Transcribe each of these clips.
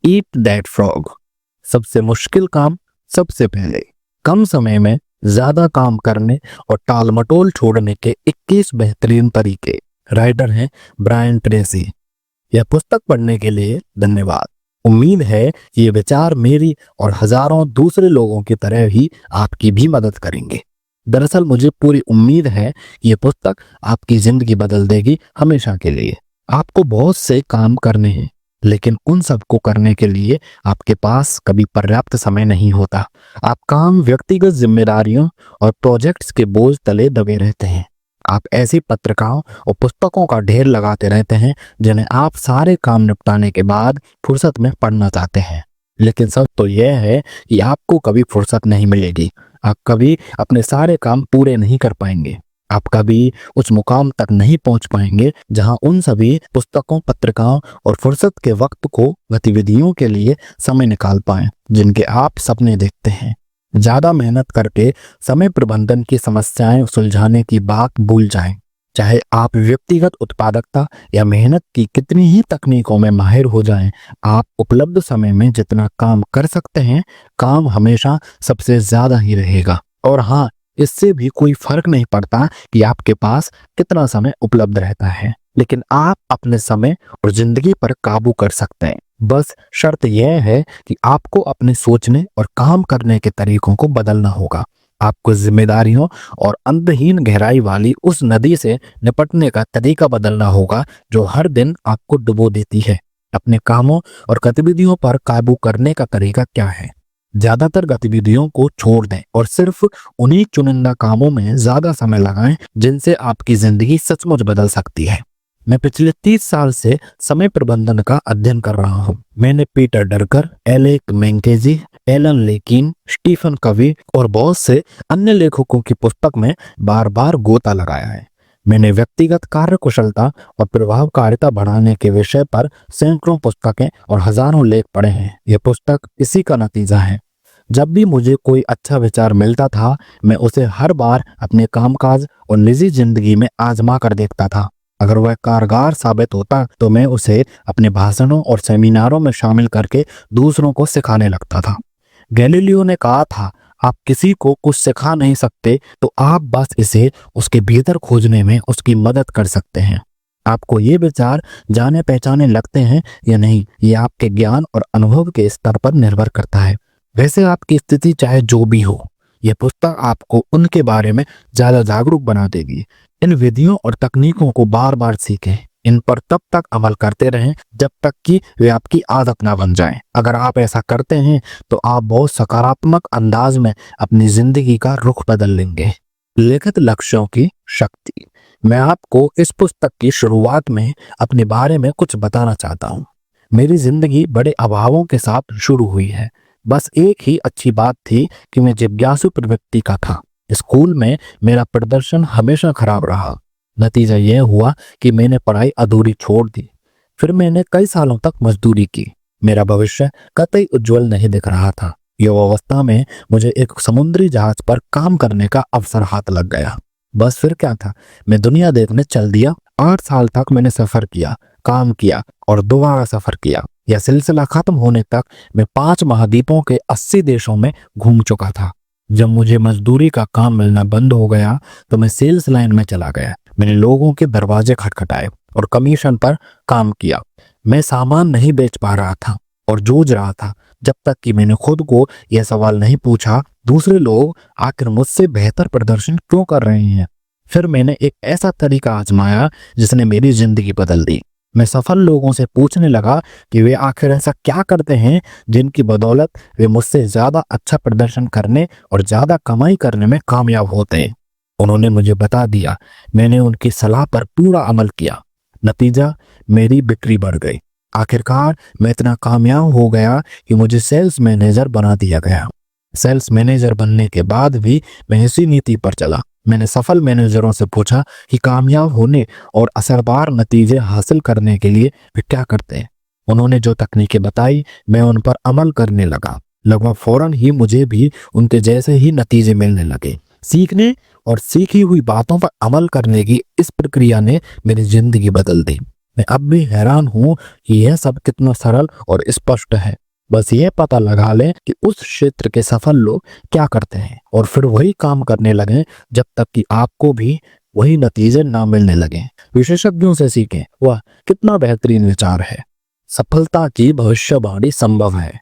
Eat that frog. सबसे मुश्किल काम सबसे पहले। कम समय में ज्यादा काम करने और टालमटोल छोड़ने के 21 बेहतरीन तरीके। राइटर हैं ब्रायन ट्रेसी। यह पुस्तक पढ़ने के लिए धन्यवाद। उम्मीद है कि ये विचार मेरी और हजारों दूसरे लोगों की तरह ही आपकी भी मदद करेंगे। दरअसल मुझे पूरी उम्मीद है कि ये पुस्तक आपकी जिंदगी बदल देगी हमेशा के लिए। आपको बहुत से काम करने हैं, लेकिन उन सबको करने के लिए आपके पास कभी पर्याप्त समय नहीं होता। आप काम, व्यक्तिगत जिम्मेदारियों और प्रोजेक्ट्स के बोझ तले दबे रहते हैं। आप ऐसी पत्रिकाओं और पुस्तकों का ढेर लगाते रहते हैं जिन्हें आप सारे काम निपटाने के बाद फुर्सत में पढ़ना चाहते हैं। लेकिन सच तो यह है कि आपको कभी फुर्सत नहीं मिलेगी। आप कभी अपने सारे काम पूरे नहीं कर पाएंगे। आप कभी उस मुकाम तक नहीं पहुंच पाएंगे जहां उन सभी पुस्तकों, पत्रिकाओं और फुर्सत के वक्त को गतिविधियों के लिए समय निकाल पाएं जिनके आप सपने देखते हैं। ज्यादा मेहनत करके समय प्रबंधन की समस्याएं सुलझाने की बात भूल जाएं। चाहे आप व्यक्तिगत उत्पादकता या मेहनत की कितनी ही तकनीकों में माहिर हो जाएं, आप उपलब्ध समय में जितना काम कर सकते हैं, काम हमेशा सबसे ज्यादा ही रहेगा। और हाँ, इससे भी कोई फर्क नहीं पड़ता कि आपके पास कितना समय उपलब्ध रहता है, लेकिन आप अपने समय और जिंदगी पर काबू कर सकते हैं। बस शर्त यह है कि आपको अपने सोचने और काम करने के तरीकों को बदलना होगा। आपको जिम्मेदारियों और अंतहीन गहराई वाली उस नदी से निपटने का तरीका बदलना होगा जो हर दिन आपको डुबो देती है। अपने कामों और गतिविधियों पर काबू करने का तरीका क्या है? ज्यादातर गतिविधियों को छोड़ दें और सिर्फ उन्हीं चुनिंदा कामों में ज्यादा समय लगाएं जिनसे आपकी जिंदगी सचमुच बदल सकती है। मैं पिछले 30 साल से समय प्रबंधन का अध्ययन कर रहा हूँ। मैंने Peter Drucker, Alec Mackenzie, Alan Lakein, Stephen Covey और बहुत से अन्य लेखकों की पुस्तक में बार बार गोता लगाया है। मैंने व्यक्तिगत कार्यकुशलता और प्रभावकारिता बढ़ाने के विषय पर सैकड़ों पुस्तकें और हजारों लेख पढ़े हैं। यह पुस्तक इसी का नतीजा है। जब भी मुझे कोई अच्छा विचार मिलता था, मैं उसे हर बार अपने कामकाज और निजी जिंदगी में आजमा कर देखता था। अगर वह कारगर साबित होता तो मैं उसे अपने भाषणों और सेमिनारों में शामिल करके दूसरों को सिखाने लगता था। गैलीलियो ने कहा था, आप किसी को कुछ सिखा नहीं सकते, तो आप बस इसे उसके भीतर खोजने में उसकी मदद कर सकते हैं। आपको ये विचार जाने पहचाने लगते हैं या नहीं, ये आपके ज्ञान और अनुभव के स्तर पर निर्भर करता है। वैसे आपकी स्थिति चाहे जो भी हो, यह पुस्तक आपको उनके बारे में ज्यादा जागरूक बना देगी। इन विधियों और तकनीकों को बार बार सीखें। इन पर तब तक अमल करते रहें जब तक कि वे आपकी आदत ना बन जाएं। अगर आप ऐसा करते हैं तो आप बहुत सकारात्मक अंदाज में अपनी जिंदगी का रुख बदल लेंगे। लिखित लक्ष्यों की शक्ति। मैं आपको इस पुस्तक की शुरुआत में अपने बारे में कुछ बताना चाहता हूँ। मेरी जिंदगी बड़े अभावों के साथ शुरू हुई है। बस एक ही अच्छी बात थी कि मैं जिज्ञासु प्रवृत्ति का था। स्कूल में मेरा प्रदर्शन हमेशा खराब रहा। नतीजा यह हुआ कि मैंने पढ़ाई अधूरी छोड़ दी। फिर मैंने कई सालों तक मजदूरी की। मेरा भविष्य कतई उज्जवल नहीं दिख रहा था। युवा अवस्था में मुझे एक समुद्री जहाज पर काम करने का अवसर हाथ लग गया। बस फिर क्या था, मैं दुनिया देखने चल दिया। 8 साल तक मैंने सफर किया, काम किया और दोबारा सफर किया। यह सिलसिला खत्म होने तक मैं 5 महाद्वीपों के 80 देशों में घूम चुका था। जब मुझे मजदूरी का काम मिलना बंद हो गया तो मैं सेल्स लाइन में चला गया। मैंने लोगों के दरवाजे खटखटाए और कमीशन पर काम किया। मैं सामान नहीं बेच पा रहा था और जूझ रहा था जब तक कि मैंने खुद को यह सवाल नहीं पूछा, दूसरे लोग आखिर मुझसे बेहतर प्रदर्शन क्यों कर रहे हैं। फिर मैंने एक ऐसा तरीका आजमाया जिसने मेरी जिंदगी बदल दी। मैं सफल लोगों से पूछने लगा कि वे आखिर ऐसा क्या करते हैं जिनकी बदौलत वे मुझसे ज्यादा अच्छा प्रदर्शन करने और ज्यादा कमाई करने में कामयाब होते हैं। उन्होंने मुझे बता दिया। मैंने उनकी सलाह पर पूरा अमल किया। नतीजा, मेरी बिक्री बढ़ गई। आखिरकार मैं इतना कामयाब हो गया कि मुझे सेल्स मैनेजर बना दिया गया। सेल्स मैनेजर बनने के बाद भी मैं इसी नीति पर चला। मैंने सफल मैनेजरों से पूछा कि कामयाब होने और असरदार नतीजे हासिल करने के लिए वे क्या करते हैं। उन्होंने जो तकनीकें बताई, मैं उन पर अमल करने लगा। लगभग फौरन ही मुझे भी उनके जैसे ही नतीजे मिलने लगे। सीखने और सीखी हुई बातों पर अमल करने की इस प्रक्रिया ने मेरी जिंदगी बदल दी। मैं अब भी हैरान हूं कि यह सब कितना सरल और स्पष्ट है। बस ये पता लगा लें कि उस क्षेत्र के सफल लोग क्या करते हैं और फिर वही काम करने लगें जब तक कि आपको भी वही नतीजे ना मिलने लगे। विशेषज्ञों से सीखें, वह कितना बेहतरीन विचार है। सफलता की भविष्यवाणी संभव है।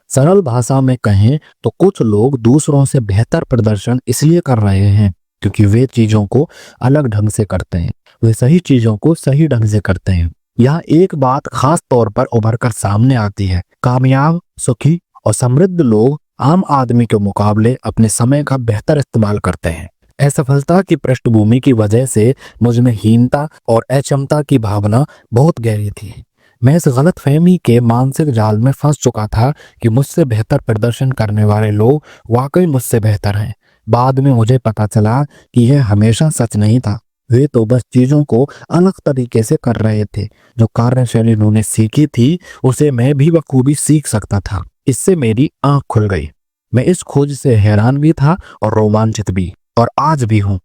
सरल भाषा में कहें तो कुछ लोग दूसरों से बेहतर प्रदर्शन इसलिए कर रहे हैं क्योंकि वे चीजों को अलग ढंग से करते हैं, वे सही चीजों को सही ढंग से करते हैं। यह एक बात खास तौर पर उभर कर सामने आती है, कामयाब, सुखी और समृद्ध लोग आम आदमी के मुकाबले अपने समय का बेहतर इस्तेमाल करते हैं। असफलता की पृष्ठभूमि की वजह से मुझ में हीनता और अक्षमता की भावना बहुत गहरी थी। मैं इस गलतफहमी के मानसिक जाल में फंस चुका था कि मुझसे बेहतर प्रदर्शन करने वाले लोग वाकई मुझसे बेहतर हैं। बाद में मुझे पता चला कि यह हमेशा सच नहीं था। वे तो बस चीजों को अलग तरीके से कर रहे थे। जो कार्यशैली उन्होंने सीखी थी उसे मैं भी बखूबी सीख सकता था। इससे मेरी आंख खुल गई। मैं इस खोज से हैरान भी था और रोमांचित भी, और आज भी हूँ।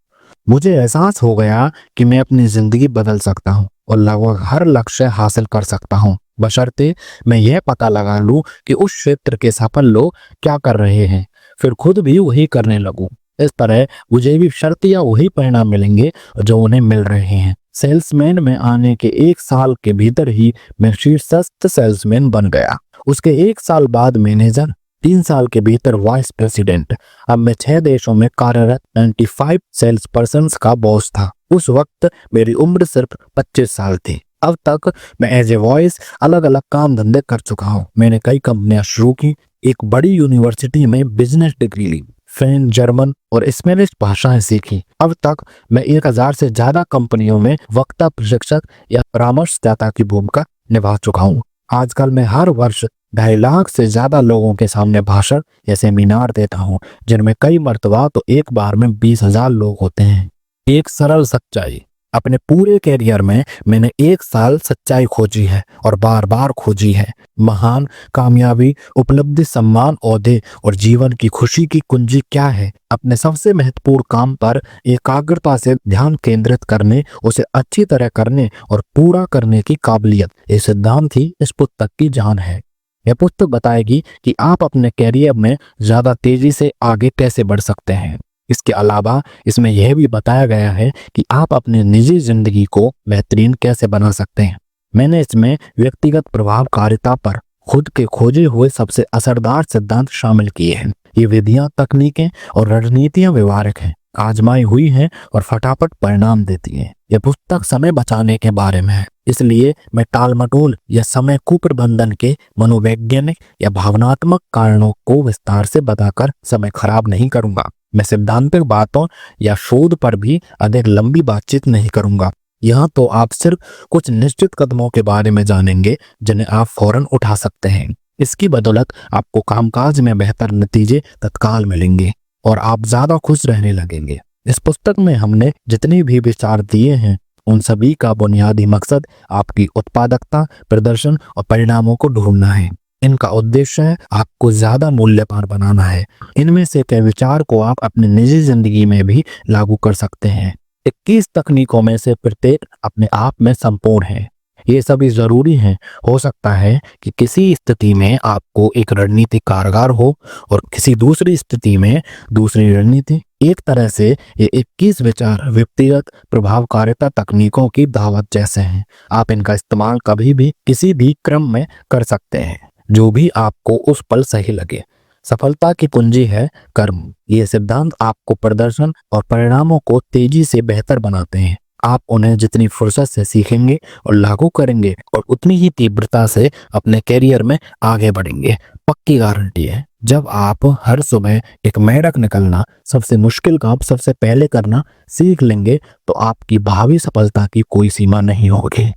मुझे एहसास हो गया कि मैं अपनी जिंदगी बदल सकता हूँ और लगभग हर लक्ष्य हासिल कर सकता हूँ, बशर्ते मैं यह पता लगा लूं कि उस क्षेत्र के सफल लोग क्या कर रहे हैं, फिर खुद भी वही करने लगूं। इस तरह मुझे भी शर्त या वही परिणाम मिलेंगे जो उन्हें मिल रहे हैं। सेल्समैन में आने के 1 साल के भीतर ही मैं शीर्षस्थ सेल्समैन बन गया। उसके 1 साल बाद मैनेजर, 3 साल के भीतर वाइस प्रेसिडेंट। अब मैं 6 देशों में कार्यरत 95 सेल्स पर्सन का बॉस था। उस वक्त मेरी उम्र सिर्फ 25 साल थी। अब तक मैं एज ए वॉइस अलग अलग काम धंधे कर चुका हूँ। मैंने कई कंपनियां शुरू की, एक बड़ी यूनिवर्सिटी में बिजनेस डिग्री ली, फ्रेंच, जर्मन और स्पेनिश भाषाएं सीखी। अब तक मैं 1000 से ज्यादा कंपनियों में वक्ता, प्रशिक्षक या परामर्शदाता की भूमिका निभा चुका हूँ। आजकल मैं हर वर्ष 2.5 लाख से ज्यादा लोगों के सामने भाषण या सेमिनार देता हूँ, जिनमें कई मर्तबा तो एक बार में 20,000 लोग होते हैं। एक सरल सच्चाई, अपने पूरे कैरियर में मैंने 1 साल सच्चाई खोजी है और बार बार खोजी है। महान कामयाबी, उपलब्धि, सम्मान, ओहदे और जीवन की खुशी की कुंजी क्या है? अपने सबसे महत्वपूर्ण काम पर एकाग्रता से ध्यान केंद्रित करने, उसे अच्छी तरह करने और पूरा करने की काबिलियत। ये सिद्धांत ही इस पुस्तक की जान है। यह पुस्तक बताएगी कि आप अपने कैरियर में ज्यादा तेजी से आगे कैसे बढ़ सकते हैं। इसके अलावा इसमें यह भी बताया गया है कि आप अपनी निजी जिंदगी को बेहतरीन कैसे बना सकते हैं। मैंने इसमें व्यक्तिगत प्रभावकारिता पर खुद के खोजे हुए सबसे असरदार सिद्धांत शामिल किए हैं। ये विधियां, तकनीकें और रणनीतियां व्यवहारिक हैं, आजमाई हुई हैं और फटाफट परिणाम देती हैं। यह पुस्तक समय बचाने के बारे में है, इसलिए मैं टालमटोल या समय कुप्रबंधन के मनोवैज्ञानिक या भावनात्मक कारणों को विस्तार से बताकर समय खराब नहीं करूंगा। मैं सिद्धांतिक बातों या शोध पर भी अधिक लंबी बातचीत नहीं करूंगा। यहाँ तो आप सिर्फ कुछ निश्चित कदमों के बारे में जानेंगे जिन्हें आप फौरन उठा सकते हैं। इसकी बदौलत आपको कामकाज में बेहतर नतीजे तत्काल मिलेंगे और आप ज्यादा खुश रहने लगेंगे। इस पुस्तक में हमने जितने भी विचार दिए हैं उन सभी का बुनियादी मकसद आपकी उत्पादकता, प्रदर्शन और परिणामों को ढूंढना है। इनका उद्देश्य है आपको ज्यादा मूल्यवान बनाना है। इनमें से कई विचार को आप अपनी निजी जिंदगी में भी लागू कर सकते हैं। 21 तकनीकों में से प्रत्येक अपने आप में संपूर्ण है। ये सभी जरूरी हैं। हो सकता है कि किसी स्थिति में आपको एक रणनीति कारगर हो और किसी दूसरी स्थिति में दूसरी रणनीति। एक तरह से ये 21 विचार व्यक्तिगत प्रभावकारिता तकनीकों की दावत जैसे हैं। आप इनका इस्तेमाल कभी भी किसी भी क्रम में कर सकते हैं, जो भी आपको उस पल सही लगे। सफलता की कुंजी है कर्म। ये सिद्धांत आपको प्रदर्शन और परिणामों को तेजी से बेहतर बनाते हैं। आप उन्हें जितनी फुर्सत से सीखेंगे और लागू करेंगे और उतनी ही तीव्रता से अपने कैरियर में आगे बढ़ेंगे। पक्की गारंटी है। जब आप हर सुबह एक मेढक निकलना, सबसे मुश्किल काम सबसे पहले करना सीख लेंगे तो आपकी भावी सफलता की कोई सीमा नहीं होगी।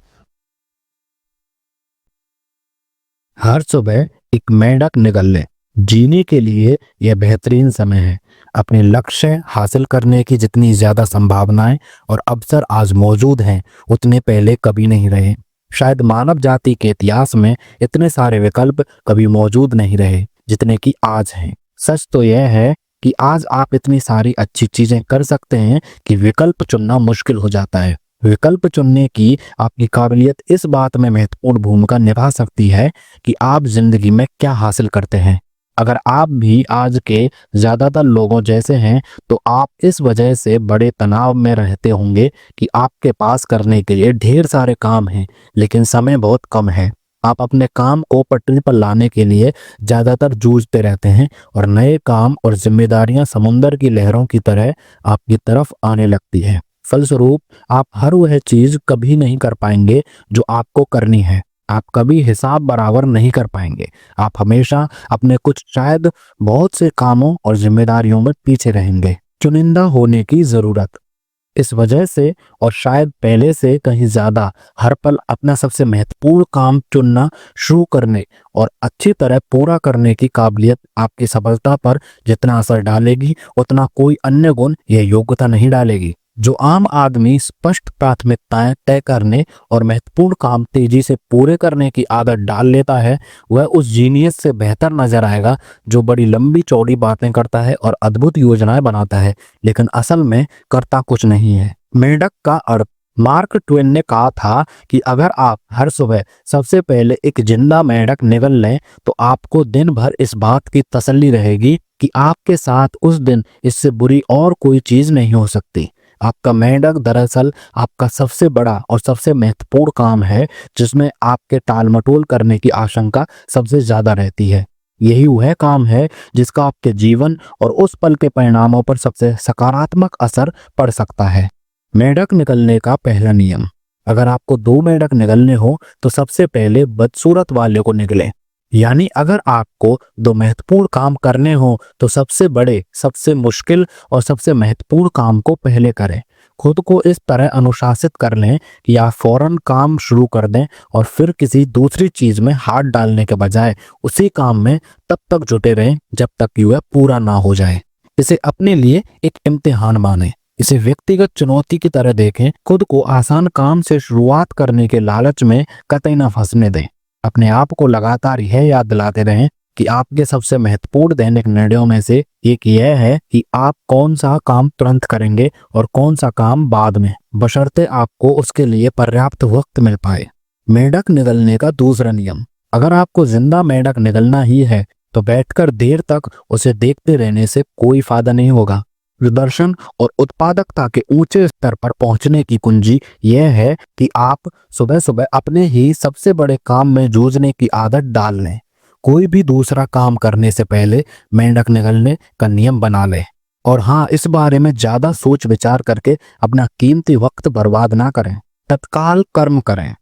हर सुबह एक मेढक निकल ले। जीने के लिए यह बेहतरीन समय है। अपने लक्ष्य हासिल करने की जितनी ज्यादा संभावनाएं और अवसर आज मौजूद हैं, उतने पहले कभी नहीं रहे। शायद मानव जाति के इतिहास में इतने सारे विकल्प कभी मौजूद नहीं रहे जितने कि आज हैं। सच तो यह है कि आज आप इतनी सारी अच्छी चीजें कर सकते हैं कि विकल्प चुनना मुश्किल हो जाता है। विकल्प चुनने की आपकी काबिलियत इस बात में महत्वपूर्ण भूमिका निभा सकती है कि आप जिंदगी में क्या हासिल करते हैं। अगर आप भी आज के ज्यादातर लोगों जैसे हैं तो आप इस वजह से बड़े तनाव में रहते होंगे कि आपके पास करने के लिए ढेर सारे काम हैं लेकिन समय बहुत कम है। आप अपने काम को पटरी पर लाने के लिए ज्यादातर जूझते रहते हैं और नए काम और जिम्मेदारियां समुंदर की लहरों की तरह आपकी तरफ आने लगती है। फलस्वरूप आप हर वह चीज कभी नहीं कर पाएंगे जो आपको करनी है। आप कभी हिसाब बराबर नहीं कर पाएंगे। आप हमेशा अपने कुछ शायद बहुत से कामों और जिम्मेदारियों में पीछे रहेंगे। चुनिंदा होने की जरूरत, इस वजह से और शायद पहले से कहीं ज्यादा हर पल अपना सबसे महत्वपूर्ण काम चुनना शुरू करने और अच्छी तरह पूरा करने की काबिलियत आपकी सफलता पर जितना असर डालेगी उतना कोई अन्य गुण या योग्यता नहीं डालेगी। जो आम आदमी स्पष्ट प्राथमिकताएं तय करने और महत्वपूर्ण काम तेजी से पूरे करने की आदत डाल लेता है वह उस जीनियस से बेहतर नजर आएगा जो बड़ी लंबी चौड़ी बातें करता है और अद्भुत योजनाएं बनाता है लेकिन असल में करता कुछ नहीं है। मेंढक का अर्थ, मार्क ट्वेन ने कहा था कि अगर आप हर सुबह सबसे पहले एक जिंदा मेंढक निगल लें तो आपको दिन भर इस बात की तसल्ली रहेगी कि आपके साथ उस दिन इससे बुरी और कोई चीज नहीं हो सकती। आपका मेंढक दरअसल आपका सबसे बड़ा और सबसे महत्वपूर्ण काम है जिसमें आपके टालमटोल करने की आशंका सबसे ज्यादा रहती है। यही वह काम है जिसका आपके जीवन और उस पल के परिणामों पर सबसे सकारात्मक असर पड़ सकता है। मेंढक निकलने का पहला नियम, अगर आपको 2 मेंढक निगलने हो तो सबसे पहले बदसूरत वाले को निगलें। यानी अगर आपको 2 महत्वपूर्ण काम करने हो तो सबसे बड़े, सबसे मुश्किल और सबसे महत्वपूर्ण काम को पहले करें। खुद को इस तरह अनुशासित कर लें कि आप फौरन काम शुरू कर दें और फिर किसी दूसरी चीज में हाथ डालने के बजाय उसी काम में तब तक जुटे रहें जब तक कि वह पूरा ना हो जाए। इसे अपने लिए एक इम्तिहान मानें। इसे व्यक्तिगत चुनौती की तरह देखें। खुद को आसान काम से शुरुआत करने के लालच में कतई न फंसने दें। अपने आप को लगातार यह याद दिलाते रहें कि आपके सबसे महत्वपूर्ण दैनिक निर्णयों में से एक यह है कि आप कौन सा काम तुरंत करेंगे और कौन सा काम बाद में, बशर्ते आपको उसके लिए पर्याप्त वक्त मिल पाए। मेंढक निगलने का दूसरा नियम, अगर आपको जिंदा मेंढक निगलना ही है तो बैठकर देर तक उसे देखते रहने से कोई फायदा नहीं होगा। प्रदर्शन और उत्पादकता के ऊंचे स्तर पर पहुंचने की कुंजी यह है कि आप सुबह सुबह अपने ही सबसे बड़े काम में जूझने की आदत डाल लें। कोई भी दूसरा काम करने से पहले मेंढक निगलने का नियम बना लें। और हाँ, इस बारे में ज्यादा सोच विचार करके अपना कीमती वक्त बर्बाद ना करें। तत्काल कर्म करें।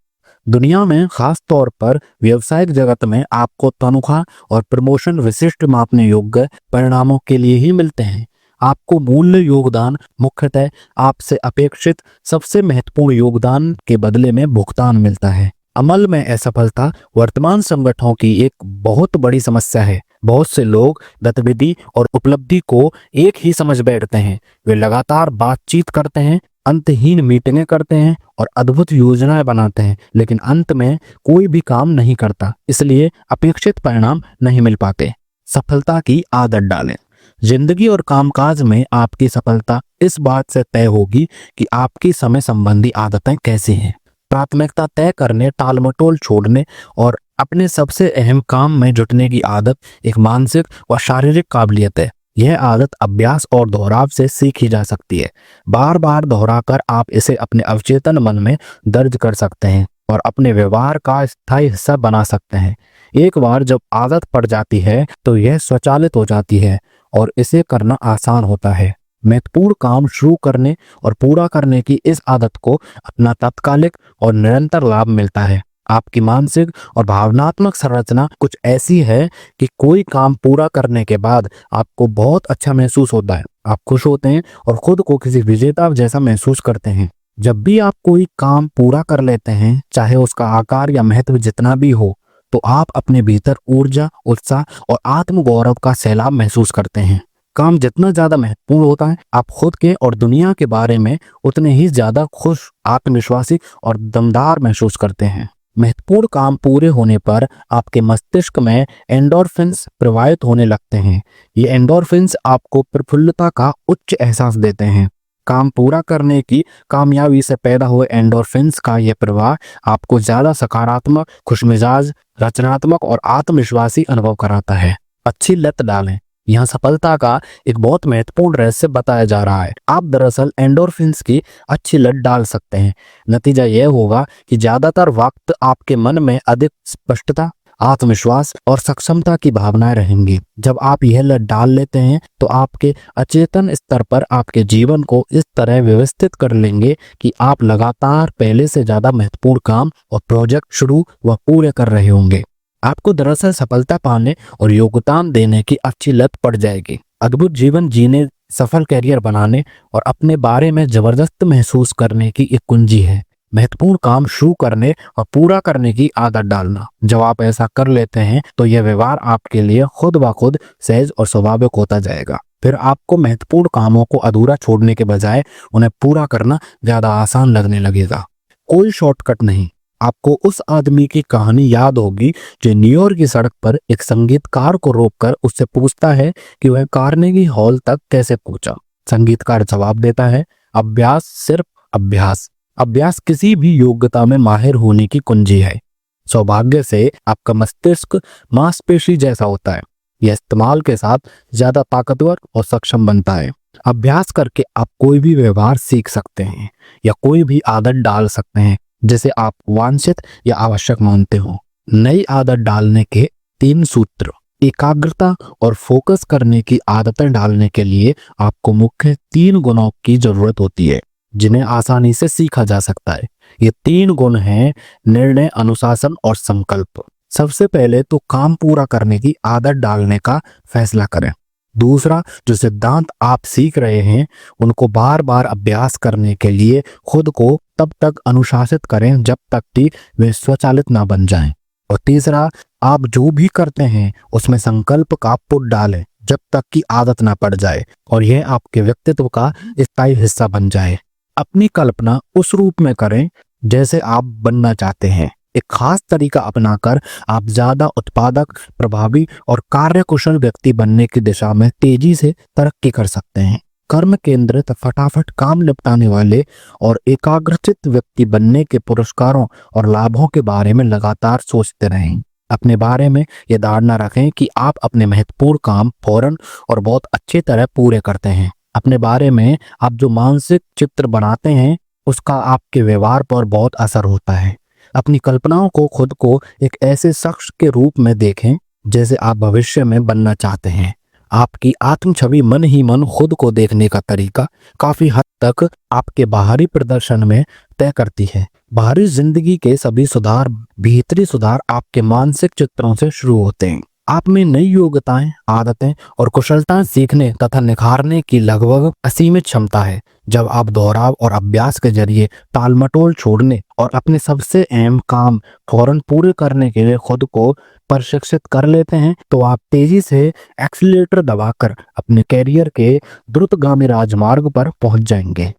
दुनिया में खास तौर पर व्यवसायिक जगत में आपको तनख्वाह और प्रमोशन विशिष्ट मापने योग्य परिणामों के लिए ही मिलते हैं। आपको मूल्य योगदान मुख्यतः आपसे अपेक्षित सबसे महत्वपूर्ण योगदान के बदले में भुगतान मिलता है। अमल में असफलता वर्तमान संगठनों की एक बहुत बड़ी समस्या है। बहुत से लोग गतिविधि और उपलब्धि को एक ही समझ बैठते हैं। वे लगातार बातचीत करते हैं, अंतहीन मीटिंगें करते हैं और अद्भुत योजनाएं बनाते हैं लेकिन अंत में कोई भी काम नहीं करता, इसलिए अपेक्षित परिणाम नहीं मिल पाते। सफलता की आदत डालें। जिंदगी और कामकाज में आपकी सफलता इस बात से तय होगी कि आपकी समय संबंधी आदतें कैसी हैं। प्राथमिकता तय करने, टालमटोल छोड़ने और अपने सबसे अहम काम में जुटने की आदत एक मानसिक व शारीरिक काबिलियत है। यह आदत अभ्यास और दोहराव से सीखी जा सकती है। बार बार दोहराकर आप इसे अपने अवचेतन मन में दर्ज कर सकते हैं और अपने व्यवहार का स्थायी हिस्सा बना सकते हैं। एक बार जब आदत पड़ जाती है तो यह स्वचालित हो जाती है और इसे करना आसान होता है। महत्वपूर्ण काम शुरू करने और पूरा करने की इस आदत को अपना तात्कालिक और निरंतर लाभ मिलता है। आपकी मानसिक और भावनात्मक संरचना कुछ ऐसी है कि कोई काम पूरा करने के बाद आपको बहुत अच्छा महसूस होता है। आप खुश होते हैं और खुद को किसी विजेता जैसा महसूस करते हैं। जब भी आप कोई काम पूरा कर लेते हैं, चाहे उसका आकार या महत्व जितना भी हो, तो आप अपने भीतर ऊर्जा, उत्साह और आत्मगौरव का सैलाब महसूस करते हैं। काम जितना ज्यादा महत्वपूर्ण होता है, आप खुद के और दुनिया के बारे में उतने ही ज्यादा खुश, आत्मविश्वासी और दमदार महसूस करते हैं। महत्वपूर्ण काम पूरे होने पर आपके मस्तिष्क में एंडोर्फिन्स प्रवाहित होने लगते हैं। ये एंडोर्फिन्स आपको प्रफुल्लता का उच्च एहसास देते हैं। काम पूरा करने की कामयाबी से पैदा हुए एंडोर्फिन्स का यह प्रवाह आपको ज्यादा सकारात्मक, खुशमिजाज, रचनात्मक और आत्मविश्वासी अनुभव कराता है। अच्छी लत डालें। यहाँ सफलता का एक बहुत महत्वपूर्ण रहस्य बताया जा रहा है। आप दरअसल एंडोर्फिन्स की अच्छी लत डाल सकते हैं। नतीजा यह होगा कि ज्यादातर वक्त आपके मन में अधिक स्पष्टता, आत्मविश्वास और सक्षमता की भावनाएं रहेंगी। जब आप यह लत डाल लेते हैं तो आपके अचेतन स्तर पर आपके जीवन को इस तरह व्यवस्थित कर लेंगे कि आप लगातार पहले से ज्यादा महत्वपूर्ण काम और प्रोजेक्ट शुरू व पूरे कर रहे होंगे। आपको दरअसल सफलता पाने और योगदान देने की अच्छी लत पड़ जाएगी। अद्भुत जीवन जीने, सफल करियर बनाने और अपने बारे में जबरदस्त महसूस करने की एक कुंजी है महत्वपूर्ण काम शुरू करने और पूरा करने की आदत डालना। जब आप ऐसा कर लेते हैं तो यह व्यवहार आपके लिए खुद ब खुद सहज और स्वाभाविक होता जाएगा। फिर आपको महत्वपूर्ण कामों को अधूरा छोड़ने के बजाय उन्हें पूरा करना ज्यादा आसान लगने लगेगा। कोई शॉर्टकट नहीं। आपको उस आदमी की कहानी याद होगी जो न्यूयॉर्क की सड़क पर एक संगीतकार को रोककर उससे पूछता है कि वह कार्नेगी हॉल तक कैसे पहुंचा। संगीतकार जवाब देता है, अभ्यास, सिर्फ अभ्यास। अभ्यास किसी भी योग्यता में माहिर होने की कुंजी है। सौभाग्य से आपका मस्तिष्क मांसपेशी जैसा होता है। यह इस्तेमाल के साथ ज्यादा ताकतवर और सक्षम बनता है। अभ्यास करके आप कोई भी व्यवहार सीख सकते हैं या कोई भी आदत डाल सकते हैं जिसे आप वांछित या आवश्यक मानते हो। नई आदत डालने के 3 सूत्र। एकाग्रता और फोकस करने की आदतें डालने के लिए आपको मुख्य 3 गुणों की जरूरत होती है जिन्हें आसानी से सीखा जा सकता है। ये 3 गुण हैं निर्णय, अनुशासन और संकल्प। सबसे पहले तो काम पूरा करने की आदत डालने का फैसला करें। दूसरा, जो सिद्धांत आप सीख रहे हैं उनको बार बार अभ्यास करने के लिए खुद को तब तक अनुशासित करें जब तक कि वे स्वचालित ना बन जाएं। और तीसरा, आप जो भी करते हैं उसमें संकल्प का पुट डालें जब तक कि आदत ना पड़ जाए और यह आपके व्यक्तित्व का स्थायी हिस्सा बन जाए। अपनी कल्पना उस रूप में करें जैसे आप बनना चाहते हैं। एक खास तरीका अपनाकर आप ज्यादा उत्पादक, प्रभावी और कार्यकुशल व्यक्ति बनने की दिशा में तेजी से तरक्की कर सकते हैं। कर्म केंद्रित, फटाफट काम निपटाने वाले और एकाग्रचित व्यक्ति बनने के पुरस्कारों और लाभों के बारे में लगातार सोचते रहें। अपने बारे में यह धारणा रखें कि आप अपने महत्वपूर्ण काम फौरन और बहुत अच्छी तरह पूरे करते हैं। अपने बारे में आप जो मानसिक चित्र बनाते हैं उसका आपके व्यवहार पर बहुत असर होता है। अपनी कल्पनाओं को खुद को एक ऐसे शख्स के रूप में देखें जैसे आप भविष्य में बनना चाहते हैं। आपकी आत्म छवि मन ही मन खुद को देखने का तरीका काफी हद तक आपके बाहरी प्रदर्शन में तय करती है। बाहरी जिंदगी के सभी सुधार, भीतरी सुधार आपके मानसिक चित्रों से शुरू होते हैं। आप में नई योग्यताएं, आदतें और कुशलताएं सीखने तथा निखारने की लगभग असीमित क्षमता है। जब आप दोहराव और अभ्यास के जरिए टालमटोल छोड़ने और अपने सबसे अहम काम फौरन पूरे करने के लिए खुद को प्रशिक्षित कर लेते हैं तो आप तेजी से एक्सीलरेटर दबाकर अपने कैरियर के द्रुतगामी राजमार्ग पर पहुंच जाएंगे।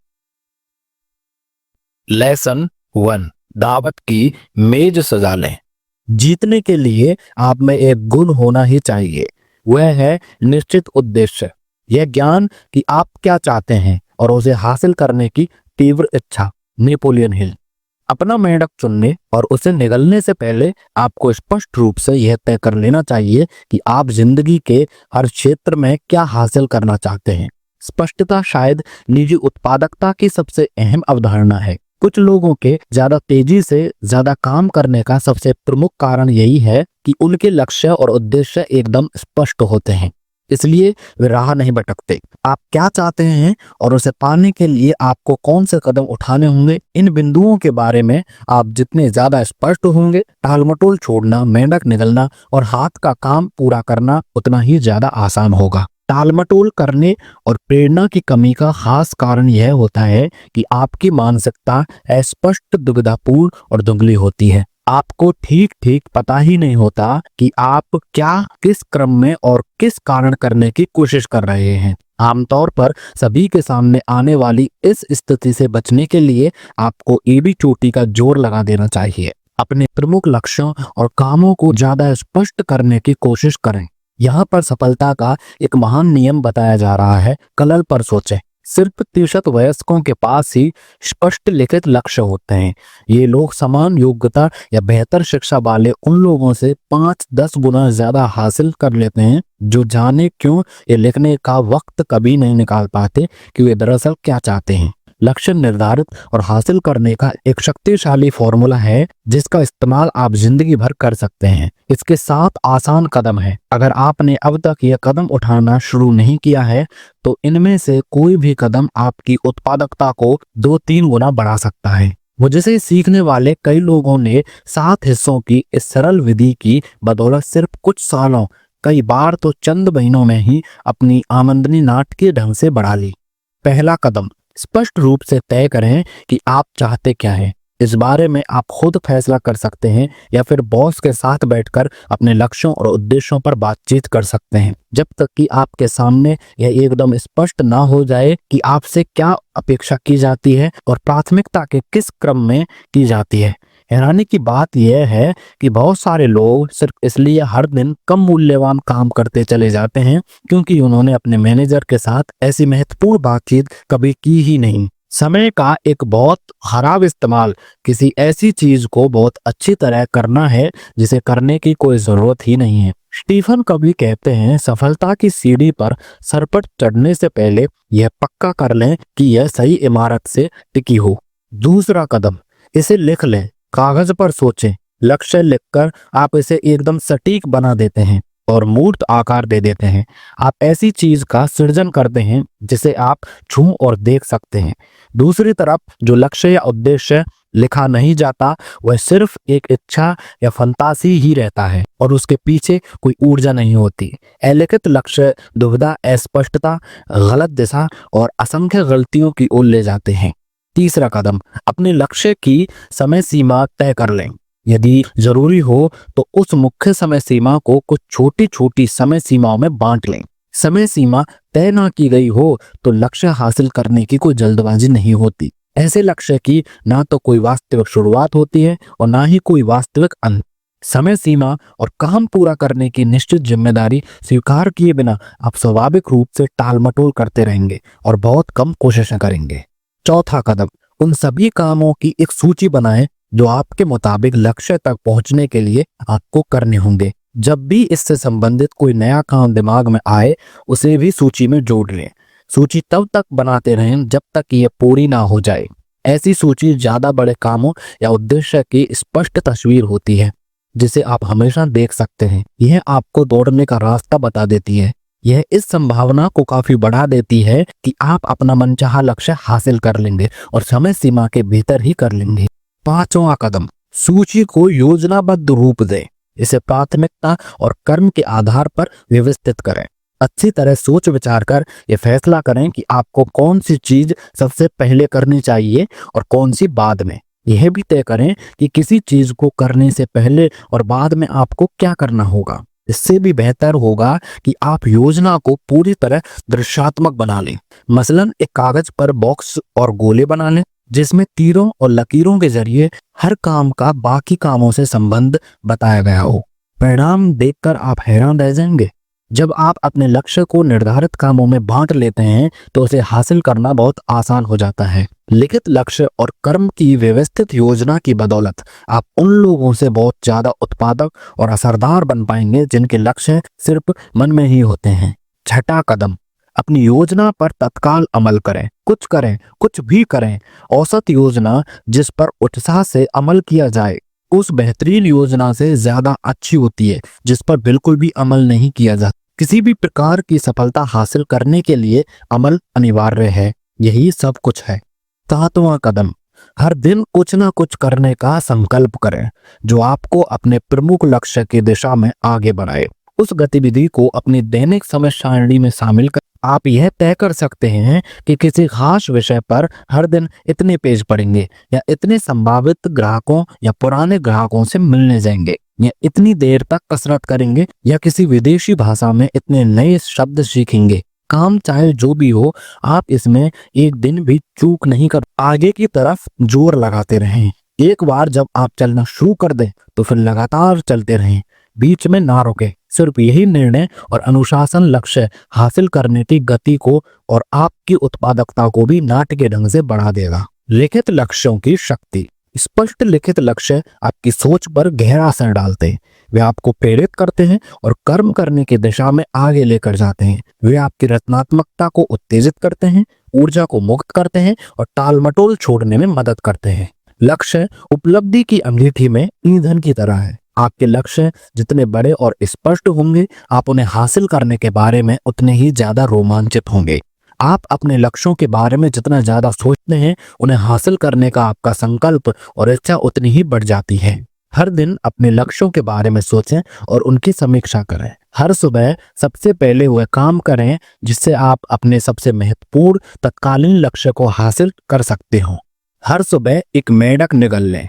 लेसन 1, दावत की मेज सजा लें। जीतने के लिए आप में एक गुण होना ही चाहिए, वह है निश्चित उद्देश्य। यह ज्ञान कि आप क्या चाहते हैं और उसे हासिल करने की तीव्र इच्छा। Napoleon Hill. अपना मेंढक चुनने और उसे निगलने से पहले आपको स्पष्ट रूप से यह तय कर लेना चाहिए कि आप जिंदगी के हर क्षेत्र में क्या हासिल करना चाहते हैं। स्पष्टता शायद निजी उत्पादकता की सबसे अहम अवधारणा है। कुछ लोगों के ज्यादा तेजी से ज्यादा काम करने का सबसे प्रमुख कारण यही है कि उनके लक्ष्य और उद्देश्य एकदम स्पष्ट होते हैं, इसलिए वे राह नहीं भटकते। आप क्या चाहते हैं और उसे पाने के लिए आपको कौन से कदम उठाने होंगे, इन बिंदुओं के बारे में आप जितने ज्यादा स्पष्ट होंगे, टालमटोल छोड़ना, मेंढक निगलना और हाथ का काम पूरा करना उतना ही ज्यादा आसान होगा। टालमटोल करने और प्रेरणा की कमी का खास कारण यह होता है कि आपकी मानसिकता अस्पष्ट, दुविधापूर्ण और धुंधली होती है। आपको ठीक ठीक पता ही नहीं होता कि आप क्या, किस क्रम में और किस कारण करने की कोशिश कर रहे हैं। आमतौर पर सभी के सामने आने वाली इस स्थिति से बचने के लिए आपको एड़ी चोटी का जोर लगा देना चाहिए। अपने प्रमुख लक्ष्यों और कामों को ज्यादा स्पष्ट करने की कोशिश करें। यहाँ पर सफलता का एक महान नियम बताया जा रहा है, कलल पर सोचें। सिर्फ प्रतिशत वयस्कों के पास ही स्पष्ट लिखित लक्ष्य होते हैं। ये लोग समान योग्यता या बेहतर शिक्षा वाले उन लोगों से 5-10 गुना ज्यादा हासिल कर लेते हैं जो जाने क्यों ये लिखने का वक्त कभी नहीं निकाल पाते कि वे दरअसल क्या चाहते हैं। लक्ष्य निर्धारित और हासिल करने का एक शक्तिशाली फॉर्मूला है जिसका इस्तेमाल आप जिंदगी भर कर सकते हैं। इसके 7 आसान कदम हैं। अगर आपने अब तक यह कदम उठाना शुरू नहीं किया है तो इनमें से कोई भी कदम आपकी उत्पादकता को 2-3 गुना बढ़ा सकता है। मुझसे सीखने वाले कई लोगों ने 7 हिस्सों की इस सरल विधि की बदौलत सिर्फ कुछ सालों, कई बार तो चंद महीनों में ही अपनी आमदनी नाटकीय ढंग से बढ़ा ली। पहला कदम, स्पष्ट रूप से तय करें कि आप चाहते क्या हैं। इस बारे में आप खुद फैसला कर सकते हैं या फिर बॉस के साथ बैठकर अपने लक्ष्यों और उद्देश्यों पर बातचीत कर सकते हैं। जब तक कि आपके सामने यह एकदम स्पष्ट ना हो जाए कि आपसे क्या अपेक्षा की जाती है और प्राथमिकता के किस क्रम में की जाती है। हैरानी की बात यह है कि बहुत सारे लोग सिर्फ इसलिए हर दिन कम मूल्यवान काम करते चले जाते हैं क्योंकि उन्होंने अपने मैनेजर के साथ ऐसी महत्वपूर्ण बातचीत कभी की ही नहीं। समय का एक बहुत खराब इस्तेमाल किसी ऐसी चीज को बहुत अच्छी तरह करना है जिसे करने की कोई जरूरत ही नहीं है। स्टीफन कभी कहते हैं, सफलता की सीढ़ी पर सरपट चढ़ने से पहले यह पक्का कर लें कि यह सही इमारत से टिकी हो। दूसरा कदम, इसे लिख लें, कागज पर सोचें। लक्ष्य लिखकर आप इसे एकदम सटीक बना देते हैं और मूर्त आकार दे देते हैं। आप ऐसी चीज का सृजन करते हैं जिसे आप छू और देख सकते हैं। दूसरी तरफ जो लक्ष्य या उद्देश्य लिखा नहीं जाता वह सिर्फ एक इच्छा या फंतासी ही रहता है और उसके पीछे कोई ऊर्जा नहीं होती। अलिखित लक्ष्य दुविधा, अस्पष्टता, गलत दिशा और असंख्य गलतियों की ओर ले जाते हैं। तीसरा कदम, अपने लक्ष्य की समय सीमा तय कर लें। यदि जरूरी हो तो उस मुख्य समय सीमा को कुछ छोटी छोटी समय सीमाओं में बांट लें। समय सीमा तय ना की गई हो तो लक्ष्य हासिल करने की कोई जल्दबाजी नहीं होती। ऐसे लक्ष्य की ना तो कोई वास्तविक शुरुआत होती है और ना ही कोई वास्तविक अंत। समय सीमा और काम पूरा करने की निश्चित जिम्मेदारी स्वीकार किए बिना आप स्वाभाविक रूप से टालमटोल करते रहेंगे और बहुत कम कोशिशें करेंगे। चौथा कदम, उन सभी कामों की एक सूची बनाएं जो आपके मुताबिक लक्ष्य तक पहुंचने के लिए आपको करने होंगे। जब भी इससे संबंधित कोई नया काम दिमाग में आए उसे भी सूची में जोड़ लें। सूची तब तक बनाते रहें जब तक ये पूरी ना हो जाए। ऐसी सूची ज्यादा बड़े कामों या उद्देश्य की स्पष्ट तस्वीर होती है जिसे आप हमेशा देख सकते हैं। यह आपको दौड़ने का रास्ता बता देती है। यह इस संभावना को काफी बढ़ा देती है कि आप अपना मनचाहा लक्ष्य हासिल कर लेंगे और समय सीमा के भीतर ही कर लेंगे। पांचवा कदम, सूची को योजनाबद्ध रूप दें। इसे प्राथमिकता और कर्म के आधार पर व्यवस्थित करें। अच्छी तरह सोच विचार कर यह फैसला करें कि आपको कौन सी चीज सबसे पहले करनी चाहिए और कौन सी बाद में। यह भी तय करें कि किसी चीज को करने से पहले और बाद में आपको क्या करना होगा। इससे भी बेहतर होगा कि आप योजना को पूरी तरह दृश्यात्मक बना लें। मसलन एक कागज पर बॉक्स और गोले बना लें जिसमें तीरों और लकीरों के जरिए हर काम का बाकी कामों से संबंध बताया गया हो। परिणाम देखकर आप हैरान रह जाएंगे। जब आप अपने लक्ष्य को निर्धारित कामों में बांट लेते हैं तो उसे हासिल करना बहुत आसान हो जाता है। लिखित लक्ष्य और कर्म की व्यवस्थित योजना की बदौलत आप उन लोगों से बहुत ज्यादा उत्पादक और असरदार बन पाएंगे जिनके लक्ष्य सिर्फ मन में ही होते हैं। छठा कदम, अपनी योजना पर तत्काल अमल करें। कुछ भी करें। औसत योजना जिस पर उत्साह से अमल किया जाए उस बेहतरीन योजना से ज्यादा अच्छी होती है जिस पर बिल्कुल भी अमल नहीं किया जाता। किसी भी प्रकार की सफलता हासिल करने के लिए अमल अनिवार्य है। यही सब कुछ है। सातवां कदम, हर दिन कुछ ना कुछ करने का संकल्प करें जो आपको अपने प्रमुख लक्ष्य की दिशा में आगे बढ़ाए। उस गतिविधि को अपनी दैनिक समय सारणी में शामिल कर आप यह तय कर सकते हैं कि किसी खास विषय पर हर दिन इतने पेज पढ़ेंगे या इतने संभावित ग्राहकों या पुराने ग्राहकों से मिलने जाएंगे या इतनी देर तक कसरत करेंगे या किसी विदेशी भाषा में इतने नए शब्द सीखेंगे। काम चाहे जो भी हो, आप इसमें एक दिन भी चूक नहीं कर, आगे की तरफ जोर लगाते रहें। एक बार जब आप चलना शुरू कर दें तो फिर लगातार चलते रहें, बीच में ना रुके। सिर्फ यही निर्णय और अनुशासन लक्ष्य हासिल करने की गति को और आपकी उत्पादकता को भी नाटकीय ढंग से बढ़ा देगा। लिखित लक्ष्यों की शक्ति। स्पष्ट लिखित लक्ष्य आपकी सोच पर गहरा असर डालते हैं। वे आपको प्रेरित करते हैं और कर्म करने की दिशा में आगे लेकर जाते हैं। वे आपकी रचनात्मकता को उत्तेजित करते हैं, ऊर्जा को मुक्त करते हैं और टालमटोल छोड़ने में मदद करते हैं। लक्ष्य उपलब्धि की अंगीठी में ईंधन की तरह है। आपके लक्ष्य जितने बड़े और स्पष्ट होंगे, आप उन्हें हासिल करने के बारे में उतने ही ज्यादा रोमांचित होंगे। आप अपने लक्ष्यों के बारे में जितना ज्यादा सोचते हैं, उन्हें हासिल करने का आपका संकल्प और इच्छा उतनी ही बढ़ जाती है। हर दिन अपने लक्ष्यों के बारे में सोचें और उनकी समीक्षा करें। हर सुबह सबसे पहले वह काम करें जिससे आप अपने सबसे महत्वपूर्ण तत्कालीन लक्ष्य को हासिल कर सकते हो। हर सुबह एक मेढक निगल लें।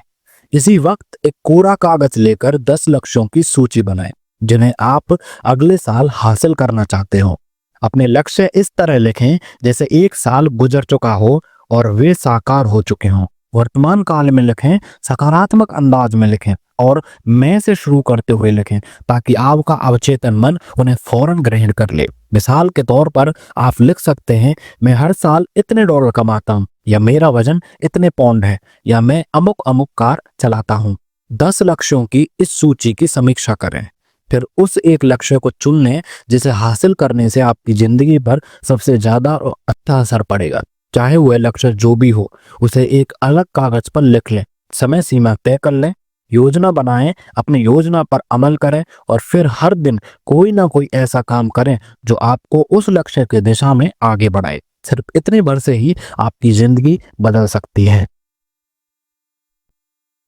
इसी वक्त एक कोरा कागज लेकर 10 लक्ष्यों की सूची बनाएं जिन्हें आप अगले साल हासिल करना चाहते हो। अपने लक्ष्य इस तरह लिखें जैसे एक साल गुजर चुका हो और वे साकार हो चुके हों। वर्तमान काल में लिखें, सकारात्मक अंदाज में लिखें और मैं से शुरू करते हुए लिखें ताकि आपका अवचेतन मन उन्हें फौरन ग्रहण कर ले। मिसाल के तौर पर आप लिख सकते हैं, मैं हर साल इतने डॉलर कमाता हूँ, या मेरा वजन इतने पौंड है, या मैं अमुक अमुक कार चलाता हूँ। 10 लक्ष्यों की इस सूची की समीक्षा करें, फिर उस एक लक्ष्य को चुन लें जिसे हासिल करने से आपकी जिंदगी पर सबसे ज्यादा और अच्छा असर पड़ेगा। चाहे वह लक्ष्य जो भी हो, उसे एक अलग कागज पर लिख लें, समय सीमा तय कर लें, योजना बनाएं, अपनी योजना पर अमल करें और फिर हर दिन कोई ना कोई ऐसा काम करें जो आपको उस लक्ष्य की दिशा में आगे बढ़ाए। सिर्फ इतने भर से ही आपकी जिंदगी बदल सकती है।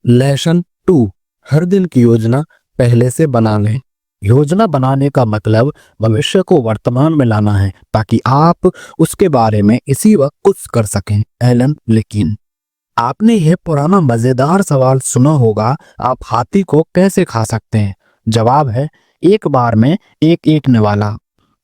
लेसन 2, हर दिन की योजना पहले से बना लें। योजना बनाने का मतलब भविष्य को वर्तमान में लाना है ताकि आप उसके बारे में इसी वक्त कुछ कर सकें। एलन लेकिन आपने यह पुराना मजेदार सवाल सुना होगा, आप हाथी को कैसे खा सकते हैं? जवाब है, एक बार में एक एकने वाला।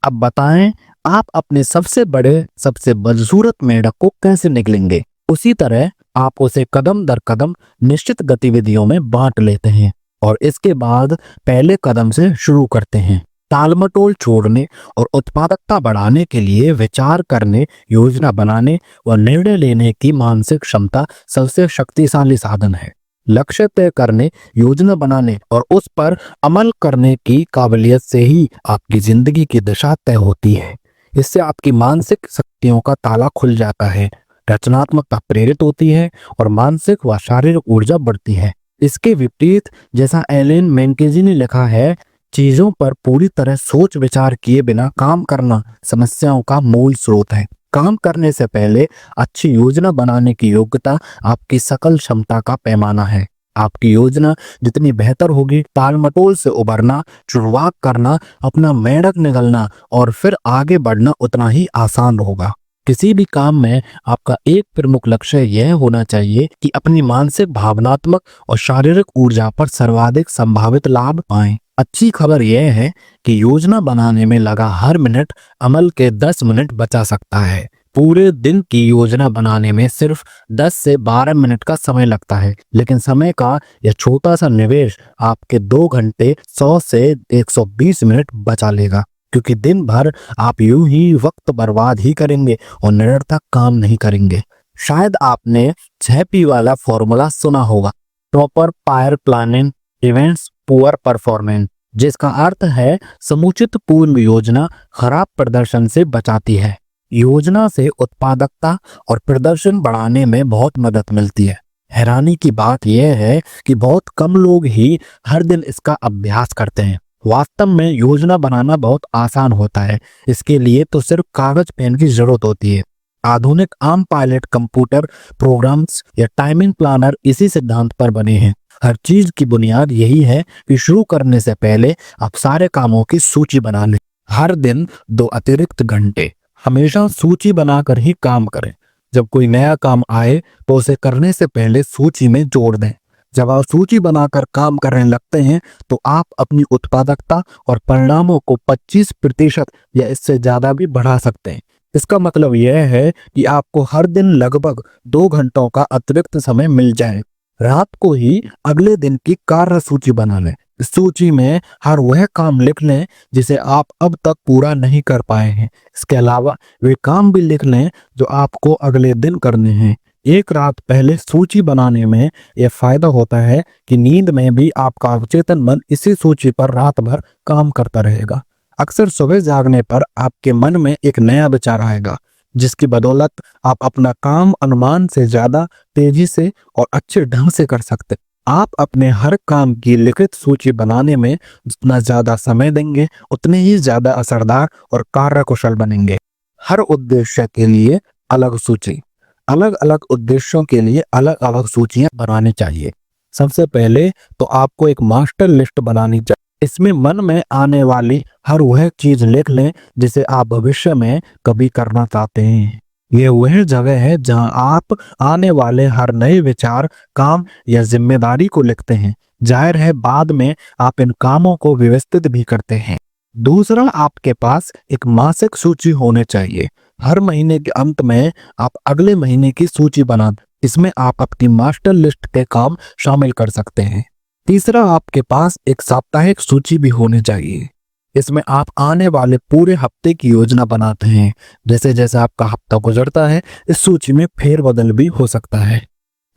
अब बताएं, आप अपने सबसे बड़े सबसे बदसूरत मेढक को कैसे निकलेंगे? उसी तरह आप उसे कदम दर कदम निश्चित गतिविधियों में बांट लेते हैं और इसके बाद पहले कदम से शुरू करते हैं। टालमटोल छोड़ने और उत्पादकता बढ़ाने के लिए विचार करने, योजना बनाने व निर्णय लेने की मानसिक क्षमता सबसे शक्तिशाली साधन है। लक्ष्य तय करने, योजना बनाने और उस पर अमल करने की काबिलियत से ही आपकी जिंदगी की दिशा तय होती है। इससे आपकी मानसिक शक्तियों का ताला खुल जाता है, रचनात्मकता प्रेरित होती है और मानसिक व शारीरिक ऊर्जा बढ़ती है। इसके विपरीत, जैसा एलन मैकेंजी ने लिखा है, चीजों पर पूरी तरह सोच विचार किए बिना काम करना समस्याओं का मूल स्रोत है। काम करने से पहले अच्छी योजना बनाने की योग्यता आपकी सकल क्षमता का पैमाना है। आपकी योजना जितनी बेहतर होगी, टालमटोल से उबरना, शुरुआत करना, अपना मेढक निगलना और फिर आगे बढ़ना उतना ही आसान होगा। किसी भी काम में आपका एक प्रमुख लक्ष्य यह होना चाहिए कि अपनी मानसिक, भावनात्मक और शारीरिक ऊर्जा पर सर्वाधिक संभावित लाभ पाएं। अच्छी खबर यह है कि योजना बनाने में लगा हर मिनट अमल के 10 मिनट बचा सकता है। पूरे दिन की योजना बनाने में सिर्फ 10 से 12 मिनट का समय लगता है, लेकिन समय का यह छोटा सा निवेश आपके 2 घंटे 100 से 120 मिनट बचा लेगा, क्योंकि दिन भर आप यूं ही वक्त बर्बाद ही करेंगे और निरर्थक काम नहीं करेंगे। शायद आपने 6P वाला फॉर्मूला सुना होगा, proper prior planning events poor performance, जिसका अर्थ है समुचित पूर्व योजना खराब प्रदर्शन से बचाती है। योजना से उत्पादकता और प्रदर्शन बढ़ाने में बहुत मदद मिलती है। हैरानी की बात यह है कि बहुत कम लोग ही हर दिन इसका अभ्यास करते हैं। वास्तव में योजना बनाना बहुत आसान होता है, इसके लिए तो सिर्फ कागज पेन की जरूरत होती है। आधुनिक आम पायलट कंप्यूटर प्रोग्राम्स या टाइमिंग प्लानर इसी सिद्धांत पर बने हैं। हर चीज की बुनियाद यही है कि शुरू करने से पहले आप सारे कामों की सूची बना लें। हर दिन 2 अतिरिक्त घंटे, हमेशा सूची बनाकर ही काम करें। जब कोई नया काम आए तो उसे करने से पहले सूची में जोड़ दें। जब आप सूची बनाकर काम करने लगते हैं तो आप अपनी उत्पादकता और परिणामों को 25% या इससे ज्यादा भी बढ़ा सकते हैं। इसका मतलब यह है कि आपको हर दिन लगभग 2 घंटों का अतिरिक्त समय मिल जाए। रात को ही अगले दिन की कार्य सूची बना लें। इस सूची में हर वह काम लिख लें जिसे आप अब तक पूरा नहीं कर पाए हैं। इसके अलावा वे काम भी लिख लें जो आपको अगले दिन करने हैं। एक रात पहले सूची बनाने में यह फायदा होता है कि नींद में भी आपका अवचेतन मन इसी सूची पर रात भर काम करता रहेगा। अक्सर सुबह जागने पर आपके मन में एक नया विचार आएगा, जिसकी बदौलत आप अपना काम अनुमान से ज्यादा तेजी से और अच्छे ढंग से कर सकते। आप अपने हर काम की लिखित सूची बनाने में जितना ज्यादा समय देंगे, उतने ही ज्यादा असरदार और कार्यकुशल बनेंगे। हर उद्देश्य के लिए अलग सूची। अलग अलग उद्देश्यों के लिए अलग अलग सूचियां बनानी चाहिए। सबसे पहले तो आपको एक मास्टर लिस्ट बनानी चाहिए। इसमें मन में आने वाली हर वह चीज लिख लें जिसे आप भविष्य में कभी करना चाहते हैं। ये वह जगह है जहां आप आने वाले हर नए विचार, काम या जिम्मेदारी को लिखते हैं। जाहिर है बाद में आप इन कामों को व्यवस्थित भी करते हैं। दूसरा, आपके पास एक मासिक सूची होनी चाहिए। हर महीने के अंत में आप अगले महीने की सूची बना दें। इसमें आप अपनी मास्टर लिस्ट के काम शामिल कर सकते हैं। तीसरा, आपके पास एक साप्ताहिक सूची भी होनी चाहिए। इसमें आप आने वाले पूरे हफ्ते की योजना बनाते हैं। जैसे जैसे आपका हफ्ता गुजरता है, इस सूची में फेरबदल भी हो सकता है।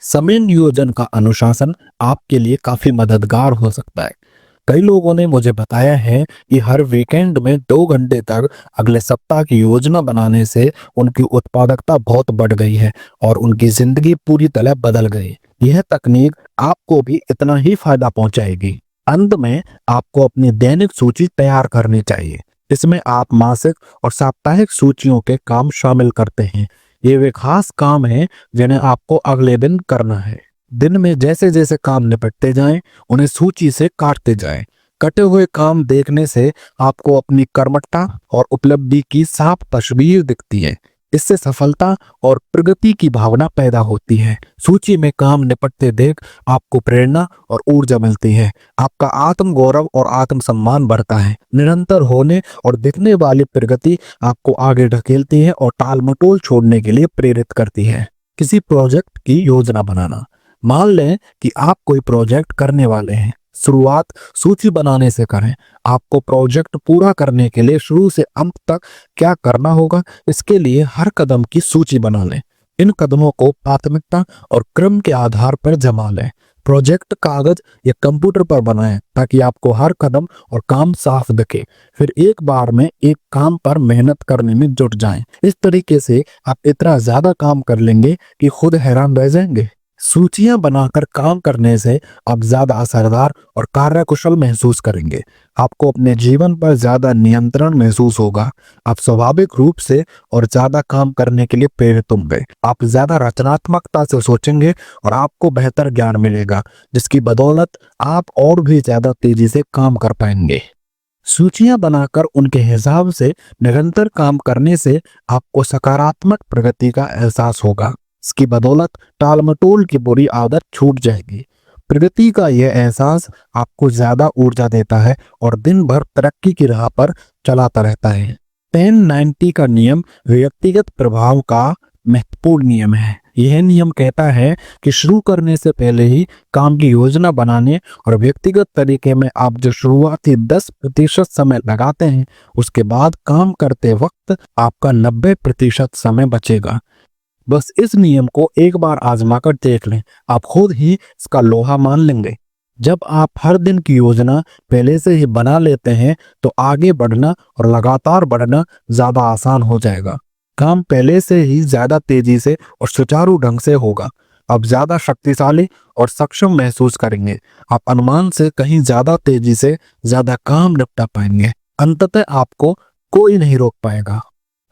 समय नियोजन का अनुशासन आपके लिए काफी मददगार हो सकता है। कई लोगों ने मुझे बताया है कि हर वीकेंड में 2 घंटे तक अगले सप्ताह की योजना बनाने से उनकी उत्पादकता बहुत बढ़ गई है और उनकी जिंदगी पूरी तरह बदल गई। यह तकनीक आपको भी इतना ही फायदा पहुंचाएगी। अंत में आपको अपनी दैनिक सूची तैयार करनी चाहिए। इसमें आप मासिक और साप्ताहिक सूचियों के काम शामिल करते हैं। ये वे खास काम हैं जिन्हें आपको अगले दिन करना है। दिन में जैसे जैसे काम निपटते जाएं, उन्हें सूची से काटते जाएं। कटे हुए काम देखने से आपको अपनी कर्मठता और उपलब्धि की साफ तस्वीर दिखती है। इससे सफलता और प्रगति की भावना पैदा होती है। सूची में काम निपटते देख आपको प्रेरणा और ऊर्जा मिलती है। आपका आत्म गौरव और आत्म सम्मान बढ़ता है। निरंतर होने और दिखने वाली प्रगति आपको आगे ढकेलती है और टालमटोल छोड़ने के लिए प्रेरित करती है। किसी प्रोजेक्ट की योजना बनाना। मान लें कि आप कोई प्रोजेक्ट करने वाले हैं। शुरुआत सूची बनाने से करें। आपको प्रोजेक्ट पूरा करने के लिए शुरू से अंत तक क्या करना होगा, इसके लिए हर कदम की सूची बना लें। इन कदमों को प्राथमिकता और क्रम के आधार पर जमा लें। प्रोजेक्ट कागज या कंप्यूटर पर बनाएं ताकि आपको हर कदम और काम साफ दिखे। फिर एक बार में एक काम पर मेहनत करने में जुट जाएं। इस तरीके से आप इतना ज्यादा काम कर लेंगे कि खुद हैरान रह जाएंगे। सूचियां बनाकर काम करने से आप ज्यादा असरदार और कार्यकुशल महसूस करेंगे। आपको अपने जीवन पर ज्यादा नियंत्रण महसूस होगा। आप स्वाभाविक रूप से और ज्यादा काम करने के लिए प्रेरित होंगे। आप ज्यादा रचनात्मकता से सोचेंगे और आपको बेहतर ज्ञान मिलेगा, जिसकी बदौलत आप और भी ज्यादा तेजी से काम कर पाएंगे। सूचियां बनाकर उनके हिसाब से निरंतर काम करने से आपको सकारात्मक प्रगति का एहसास होगा। इसकी बदौलत टालमटोल की बुरी आदत छूट जाएगी। प्रगति का यह एहसास आपको ज्यादा ऊर्जा देता है और दिन भर तरक्की की राह पर चलाता रहता है। 10-90 का नियम व्यक्तिगत प्रभाव का महत्वपूर्ण नियम है। यह नियम कहता है कि शुरू करने से पहले ही काम की योजना बनाने और व्यक्तिगत तरीके में आप जो शुरुआती 10% समय लगाते हैं, उसके बाद काम करते वक्त आपका 90% समय बचेगा। बस इस नियम को एक बार आजमा कर देख लें, आप खुद ही इसका लोहा मान लेंगे। जब आप हर दिन की योजना पहले से ही बना लेते हैं तो आगे बढ़ना और लगातार बढ़ना ज्यादा आसान हो जाएगा। काम पहले से ही ज्यादा तेजी से और सुचारू ढंग से होगा। आप ज्यादा शक्तिशाली और सक्षम महसूस करेंगे। आप अनुमान से कहीं ज्यादा तेजी से ज्यादा काम निपटा पाएंगे। अंततः आपको कोई नहीं रोक पाएगा।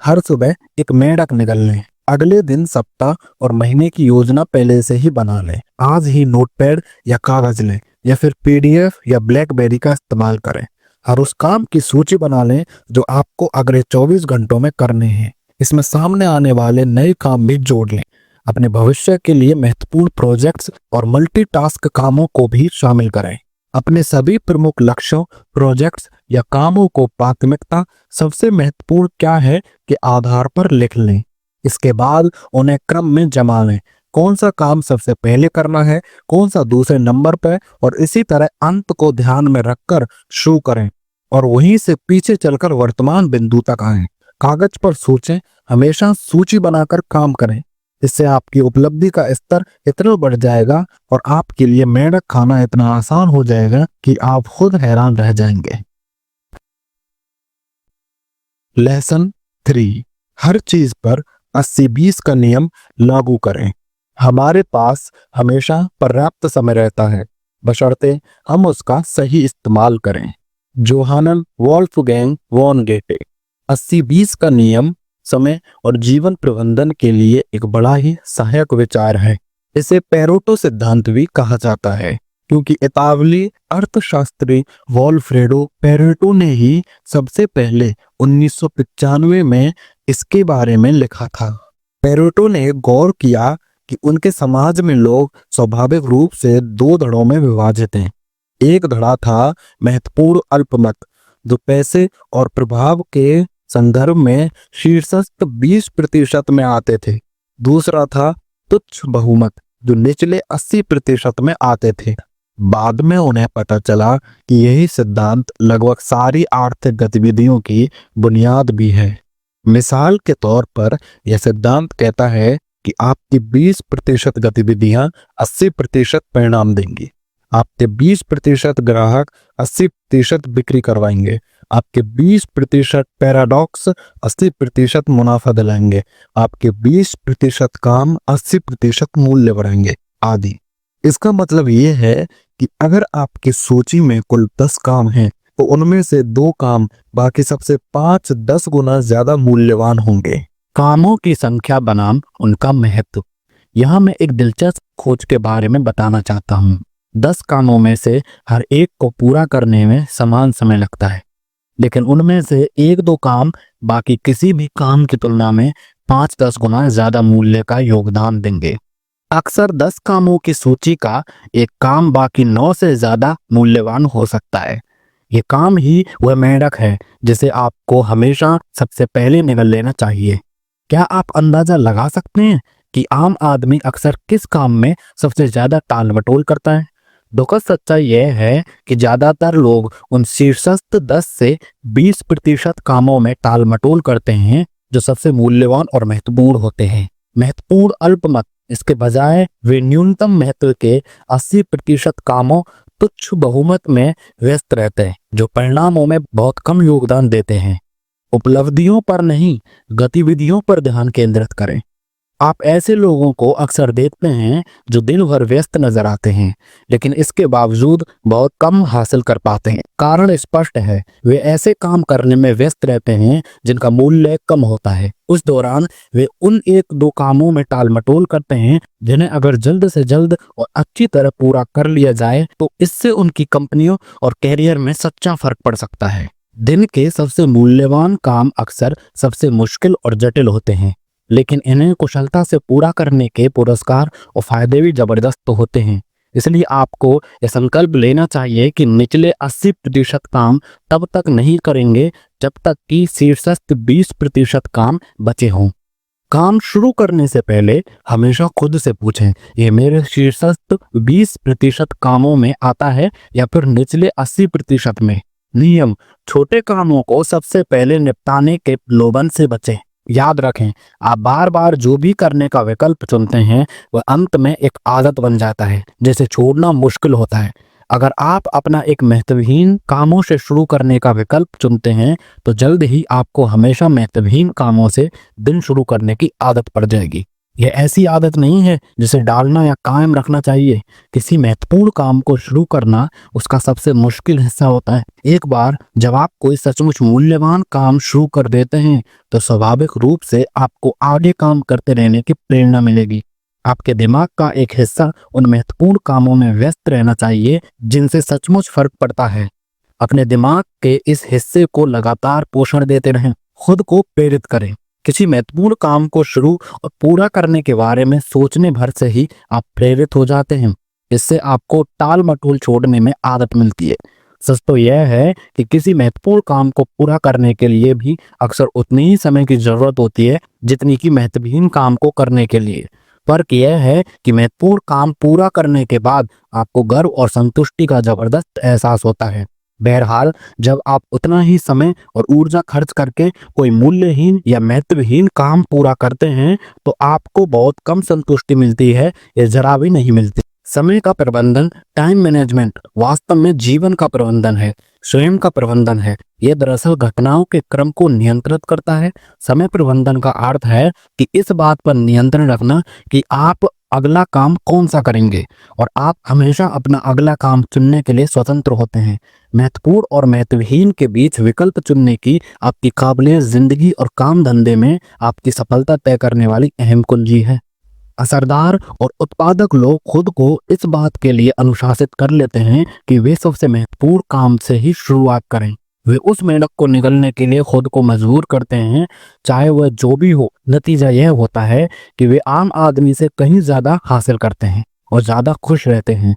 हर सुबह एक मेंढक निकल लें। अगले दिन, सप्ताह और महीने की योजना पहले से ही बना लें। आज ही नोटपैड या कागज लें या फिर पीडीएफ या ब्लैकबेरी का इस्तेमाल करें। और उस काम की सूची बना लें जो आपको अगले 24 घंटों में करने हैं। इसमें सामने आने वाले नए काम भी जोड़ लें। अपने भविष्य के लिए महत्वपूर्ण प्रोजेक्ट्स और मल्टीटास्क कामों को भी शामिल करें। अपने सभी प्रमुख लक्ष्यों, प्रोजेक्ट्स या कामों को प्राथमिकता सबसे महत्वपूर्ण क्या है के आधार पर लिख लें। इसके बाद उन्हें क्रम में जमा लें। कौन सा काम सबसे पहले करना है, कौन सा दूसरे नंबर पर, और इसी तरह अंत को ध्यान में रखकर शुरू करें और वहीं से पीछे चलकर वर्तमान बिंदु तक आएं। कागज पर सोचें, हमेशा सूची बनाकर काम करें। इससे आपकी उपलब्धि का स्तर इतना बढ़ जाएगा और आपके लिए मेंढक खाना इतना आसान हो जाएगा कि आप खुद हैरान रह जाएंगे। लेसन 3, हर चीज पर 80-20 का नियम लागू करें। हमारे पास हमेशा पर्याप्त समय रहता है, बशर्ते हम उसका सही इस्तेमाल करें। जोहानन वोल्फगैंग वॉन गेटे। 80-20 का नियम समय और जीवन प्रबंधन के लिए एक बड़ा ही सहायक विचार है। इसे पेरेटो सिद्धांत भी कहा जाता है, क्योंकि इतालवी अर्थशास्त्री वॉल्फ्रेडो पेरेटो ने ही सबसे पहले 1995 में इसके बारे में लिखा था। पेरेटो ने गौर किया कि उनके समाज में लोग स्वाभाविक रूप से 2 धड़ों में विभाजित हैं। एक धड़ा था महत्वपूर्ण अल्पमत, जो पैसे और प्रभाव के संदर्भ में शीर्षस्थ 20% में आते थे। दूसरा था तुच्छ बहुमत, जो निचले 80% में आते थे। बाद में उन्हें पता चला कि यही सिद्धांत लगभग सारी आर्थिक गतिविधियों की बुनियाद भी है। मिसाल के तौर पर यह सिद्धांत कहता है कि आपकी 20% गतिविधियां 80% परिणाम देंगी। आपके 20% ग्राहक 80% बिक्री करवाएंगे। आपके 20% पैराडॉक्स 80% मुनाफा दिलाएंगे। आपके 20% काम 80% मूल्य बढ़ाएंगे, आदि। इसका मतलब ये है कि अगर आपकी सूची में कुल 10 काम हैं, तो उनमें से 2 काम बाकी सबसे 5-10 गुना ज्यादा मूल्यवान होंगे। कामों की संख्या बनाम उनका महत्व। यहाँ मैं एक दिलचस्प खोज के बारे में बताना चाहता हूँ। 10 कामों में से हर एक को पूरा करने में समान समय लगता है, लेकिन उनमें से 1-2 काम बाकी किसी भी काम की तुलना में 5-10 गुना ज्यादा मूल्य का योगदान देंगे। अक्सर 10 कामों की सूची का एक काम बाकी 9 से ज्यादा मूल्यवान हो सकता है। ये काम ही वह मेंढक है जिसे आपको हमेशा सबसे पहले निगल लेना चाहिए। क्या आप अंदाजा लगा सकते हैं कि आम आदमी अक्सर किस काम में सबसे ज्यादा टाल मटोल करता है? दुखद सच्चाई यह है कि ज्यादातर लोग उन शीर्षस्थ 10 से 20% कामों में टाल मटोल करते हैं जो सबसे मूल्यवान और महत्वपूर्ण होते हैं। महत्वपूर्ण अल्पमत, इसके बजाय वे न्यूनतम महत्व के 80% कामों तुच्छ बहुमत में व्यस्त रहते हैं, जो परिणामों में बहुत कम योगदान देते हैं। उपलब्धियों पर नहीं, गतिविधियों पर ध्यान केंद्रित करें। आप ऐसे लोगों को अक्सर देखते हैं जो दिन भर व्यस्त नजर आते हैं, लेकिन इसके बावजूद बहुत कम हासिल कर पाते हैं। कारण स्पष्ट है, वे ऐसे काम करने में व्यस्त रहते हैं जिनका मूल्य कम होता है। उस दौरान वे उन 1-2 कामों में टाल मटोल करते हैं जिन्हें अगर जल्द से जल्द और अच्छी तरह पूरा कर लिया जाए तो इससे उनकी कंपनियों और कैरियर में सच्चा फर्क पड़ सकता है। दिन के सबसे मूल्यवान काम अक्सर सबसे मुश्किल और जटिल होते हैं, लेकिन इन्हें कुशलता से पूरा करने के पुरस्कार और फायदे भी जबरदस्त होते हैं। इसलिए आपको यह संकल्प लेना चाहिए कि निचले 80% काम तब तक नहीं करेंगे जब तक कि शीर्षस्थ 20% काम बचे हों। काम शुरू करने से पहले हमेशा खुद से पूछें, ये मेरे शीर्षस्थ 20% कामों में आता है या फिर निचले 80% में। नियम: छोटे कामों को सबसे पहले निपटाने के प्रलोभन से बचें। याद रखें, आप बार बार जो भी करने का विकल्प चुनते हैं वह अंत में एक आदत बन जाता है जिसे छोड़ना मुश्किल होता है। अगर आप अपना एक महत्वहीन कामों से शुरू करने का विकल्प चुनते हैं तो जल्द ही आपको हमेशा महत्वहीन कामों से दिन शुरू करने की आदत पड़ जाएगी। यह ऐसी आदत नहीं है जिसे डालना या कायम रखना चाहिए। किसी महत्वपूर्ण काम को शुरू करना उसका सबसे मुश्किल हिस्सा होता है। एक बार जब आप कोई सचमुच मूल्यवान काम शुरू कर देते हैं तो स्वाभाविक रूप से आपको आगे काम करते रहने की प्रेरणा मिलेगी। आपके दिमाग का एक हिस्सा उन महत्वपूर्ण कामों में व्यस्त रहना चाहिए जिनसे सचमुच फर्क पड़ता है। अपने दिमाग के इस हिस्से को लगातार पोषण देते रहें, खुद को प्रेरित करें। किसी महत्वपूर्ण काम को शुरू और पूरा करने के बारे में सोचने भर से ही आप प्रेरित हो जाते हैं। इससे आपको टाल मटोल छोड़ने में आदत मिलती है। सच तो यह है कि किसी महत्वपूर्ण काम को पूरा करने के लिए भी अक्सर उतनी ही समय की जरूरत होती है जितनी कि महत्वहीन काम को करने के लिए। फर्क यह है कि महत्वपूर्ण काम पूरा करने के बाद आपको गर्व और संतुष्टि का जबरदस्त एहसास होता है। बहरहाल, जब आप उतना ही समय और ऊर्जा खर्च करके कोई मूल्यहीन या महत्वहीन काम पूरा करते हैं तो आपको बहुत कम संतुष्टि मिलती है, ये जरा भी नहीं मिलती। समय का प्रबंधन, टाइम मैनेजमेंट, वास्तव में जीवन का प्रबंधन है, स्वयं का प्रबंधन है। यह दरअसल घटनाओं के क्रम को नियंत्रित करता है। समय प्रबंधन का अर्थ है कि इस बात पर नियंत्रण रखना कि आप अगला काम कौन सा करेंगे, और आप हमेशा अपना अगला काम चुनने के लिए स्वतंत्र होते हैं। महत्वपूर्ण और महत्वहीन के बीच विकल्प चुनने की आपकी काबिलियत जिंदगी और काम धंधे में आपकी सफलता तय करने वाली अहम कुंजी है। असरदार और उत्पादक लोग खुद को इस बात के लिए अनुशासित कर लेते हैं कि वे सबसे महत्वपूर्ण काम से ही शुरुआत करें। वे उस मेंढक को निगलने के लिए खुद को मजबूर करते हैं, चाहे वह जो भी हो। नतीजा यह होता है कि वे आम आदमी से कहीं ज्यादा हासिल करते हैं और ज्यादा खुश रहते हैं।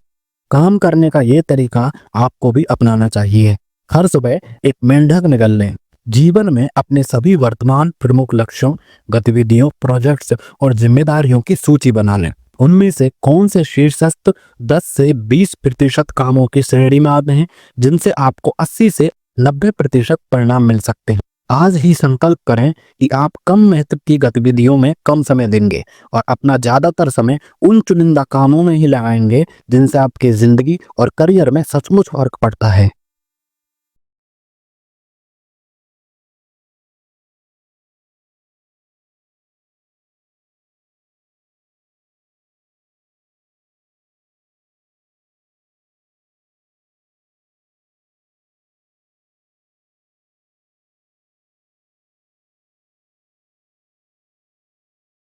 काम करने का ये तरीका आपको भी अपनाना चाहिए। हर सुबह एक मेंढक निगल लें। जीवन में अपने सभी वर्तमान प्रमुख लक्ष्यों, गतिविधियों, प्रोजेक्ट्स और जिम्मेदारियों की सूची बना लें। उनमें से कौन से शीर्षस्थ 10 से 20% कामों की श्रेणी में आते हैं जिनसे आपको 80 से 90% परिणाम मिल सकते हैं। आज ही संकल्प करें कि आप कम महत्व की गतिविधियों में कम समय देंगे और अपना ज्यादातर समय उन चुनिंदा कामों में ही लगाएंगे जिनसे आपकी जिंदगी और करियर में सचमुच फर्क पड़ता है।